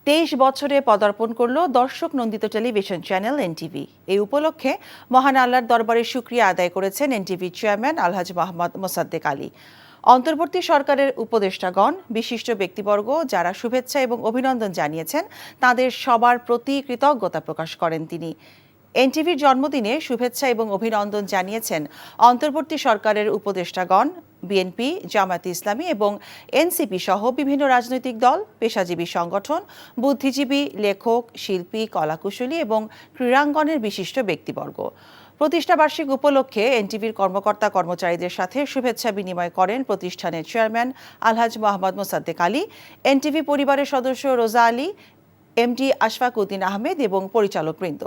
23 বছরে পদার্পণ করল দর্শক নন্দিত টেলিভিশন চ্যানেল এনটিভি। এই উপলক্ষে মহান আল্লাহর দরবারে শুকরিয়া আদায় করেছেন এনটিভি চেয়ারম্যান আলহাজ মোহাম্মদ মোসাদ্দেক আলী। অন্তর্বর্তী সরকারের উপদেষ্টাগণ, বিশিষ্ট ব্যক্তিবর্গ যারা শুভেচ্ছা এবং অভিনন্দন জানিয়েছেন, তাদের সবার প্রতি কৃতজ্ঞতা প্রকাশ করেন তিনি। এনটিভির জন্মদিনে শুভেচ্ছা এবং অভিনন্দন জানিয়েছেন অন্তর্বর্তী সরকারের উপদেষ্টাগণ, বিএনপি, জামায়াতে ইসলামী এবং এনসিপি সহ বিভিন্ন রাজনৈতিক দল, পেশাজীবী সংগঠন, বুদ্ধিজীবী, লেখক, শিল্পী, কলাকুশলী এবং ক্রীড়াঙ্গনের বিশিষ্ট ব্যক্তিবর্গ। প্রতিষ্ঠাবার্ষিক উপলক্ষে এনটিভির কর্মকর্তা কর্মচারীদের সাথে শুভেচ্ছা বিনিময় করেন প্রতিষ্ঠানের চেয়ারম্যান আলহাজ মোহাম্মদ মোসাদ্দেক আলী, এনটিভি পরিবারের সদস্য রোজা আলী, এমডি আশফাক উদ্দিন আহমেদ এবং পরিচালকবৃন্দ।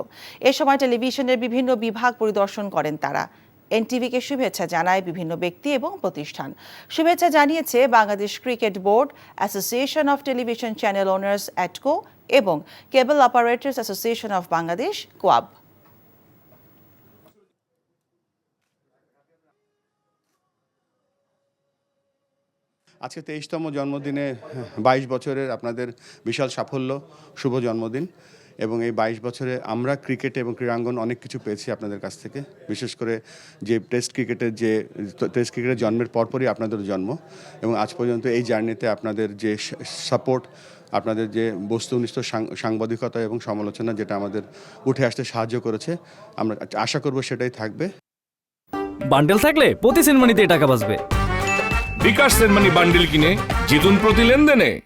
এ সময় টেলিভিশনের বিভিন্ন বিভাগ পরিদর্শন করেন তারা। এনটিভিকে শুভেচ্ছা জানায় বিভিন্ন ব্যক্তি এবং প্রতিষ্ঠান। শুভেচ্ছা জানিয়েছে Bangladesh cricket board, association of television channel owners অ্যাটকো এবং কেবল অপারেটর্স অ্যাসোসিয়েশন অফ বাংলাদেশ কোয়াব। আজকে 23তম জন্মদিনে 22 বছরের আপনাদের বিশাল সাফল্য, শুভ জন্মদিন। এবং এই 22 বছরে আমরা ক্রিকেট এবং ক্রীড়াঙ্গন অনেক কিছু পেয়েছি আপনাদের কাছ থেকে। বিশেষ করে যে টেস্ট ক্রিকেটের জন্মের পরপরই আপনাদের জন্ম, এবং আজ পর্যন্ত এই জার্নিতে আপনাদের যে সাপোর্ট, আপনাদের যে বস্তুনিষ্ঠ সাংবাদিকতা এবং সমালোচনা, যেটা আমাদের উঠে আসতে সাহায্য করেছে, আমরা আশা করব সেটাই থাকবে। বান্ডেল থাকলে প্রতি সেনমানিতে টাকা বাঁচবে। বিকাশ সেনমানি বান্ডিল কিনে জিতুন প্রতি লেনদেনে।